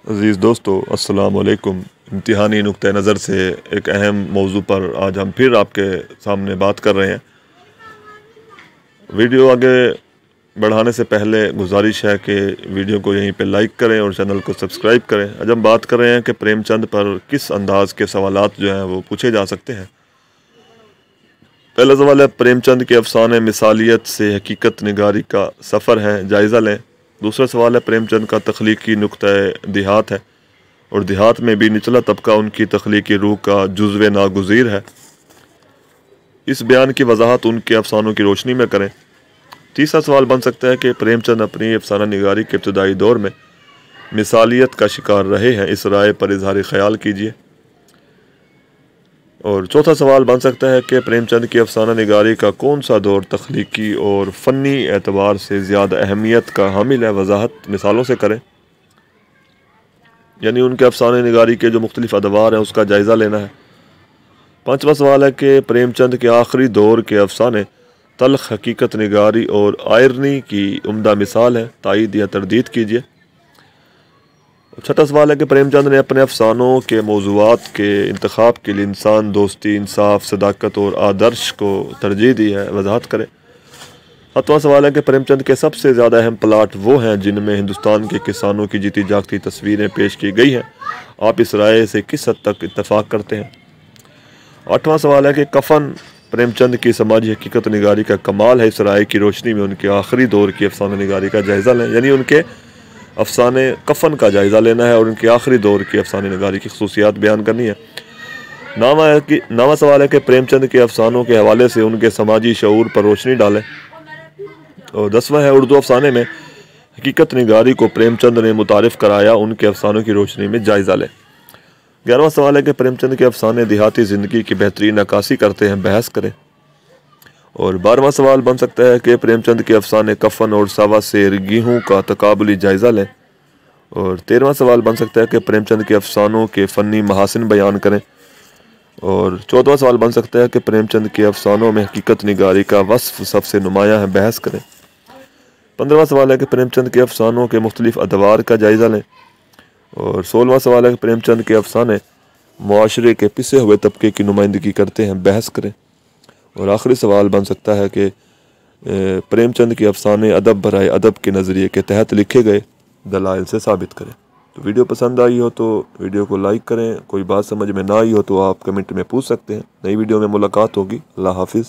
अज़ीज़ दोस्तों, अस्सलाम वालेकुम। इम्तिहानी नुक्ते नज़र से एक अहम मौजू पर आज हम फिर आपके सामने बात कर रहे हैं। वीडियो आगे बढ़ाने से पहले गुजारिश है कि वीडियो को यहीं पे लाइक करें और चैनल को सब्सक्राइब करें। आज हम बात कर रहे हैं कि प्रेमचंद पर किस अंदाज के सवालात जो हैं वो पूछे जा सकते हैं। पहला सवाल है, प्रेमचंद के अफसाने मिसालियत से हकीकत निगारी का सफ़र है, जायज़ा लें। दूसरा सवाल है, प्रेमचंद का तख्लीकी नुक्ता देहात है और देहात में भी निचला तबका उनकी तख्लीकी रूह का जुज़्व नागुज़ीर है। इस बयान की वजाहत उनके अफसानों की रोशनी में करें। तीसरा सवाल बन सकता है कि प्रेमचंद अपनी अफसाना निगारी के इब्तदाई दौर में मिसालियत का शिकार रहे हैं, इस राय पर इजहार ख्याल कीजिए। और चौथा सवाल बन सकता है कि प्रेमचंद की अफसाना निगारी का कौन सा दौर तख्लीकी और फ़नी एतबार से ज़्यादा अहमियत का हामिल है, वजाहत मिसालों से करें। यानी उनके अफसाना निगारी के जो मुख्तलिफ अदवार हैं उसका जायज़ा लेना है। पाँचवा सवाल है कि प्रेमचंद के आखिरी दौर के अफसाने तल्ख हकीकत निगारी और आयरनी की उम्दा मिसाल है, तायीद या तरदीद कीजिए। छठा सवाल है कि प्रेमचंद ने अपने अफसानों के मौज़ूआत के इंतखाब के लिए इंसान दोस्ती, इंसाफ, सदाकत और आदर्श को तरजीह दी है, वजाहत करें। सातवां सवाल है कि प्रेमचंद के सबसे ज़्यादा अहम प्लाट वो हैं जिनमें हिंदुस्तान के किसानों की जीती जागती तस्वीरें पेश की गई हैं, आप इस राय से किस हद तक इत्तफाक करते हैं। आठवां सवाल है कि कफन प्रेमचंद की समाजी हकीकत निगारी का कमाल है, इस राय की रोशनी में उनके आखिरी दौर की अफसाना निगारी का जायज़ा लें। यानी उनके अफसाने कफन का जायज़ा लेना है और उनके आखिरी दौर की अफसाने निगारी की खसूसियात बयान करनी है। नौवां सवाल है कि प्रेमचंद के अफसानों के हवाले से उनके समाजी शऊर पर रोशनी डालें। और 10वां है, उर्दू अफसाने में हकीकत निगारी को प्रेमचंद ने मुतारिफ कराया, उनके अफसानों की रोशनी में जायज़ा लें। 11वां सवाल है कि प्रेमचंद के अफसाने देहाती ज़िंदगी की बेहतरीन अक्कासी करते हैं, बहस करें। और 12वां सवाल बन सकता है कि प्रेमचंद के अफसाने कफन और सवा सेर गेहूँ का तकाबुली जायज़ा लें। और 13वां सवाल बन सकता है कि प्रेमचंद के अफसानों के फ़नी महासिन बयान करें। और 14वां सवाल बन सकता है कि प्रेमचंद के अफसानों में हकीकत निगारी का वस्फ सबसे नुमायाँ है, बहस करें। 15वां सवाल है कि प्रेमचंद के अफसानों के मुख्तलिफ अदवार का जायज़ा लें। और 16वां सवाल है कि प्रेमचंद के अफसाने मुआशरे के पिसे हुए तबके की नुमाइंदगी करते हैं, बहस करें। और आखिरी सवाल बन सकता है कि प्रेमचंद के अफसाने अदब बराए अदब के नज़रिए के तहत लिखे गए, दलाइल से साबित करें। तो वीडियो पसंद आई हो तो वीडियो को लाइक करें। कोई बात समझ में ना आई हो तो आप कमेंट में पूछ सकते हैं। नई वीडियो में मुलाकात होगी। अल्लाह हाफिज़।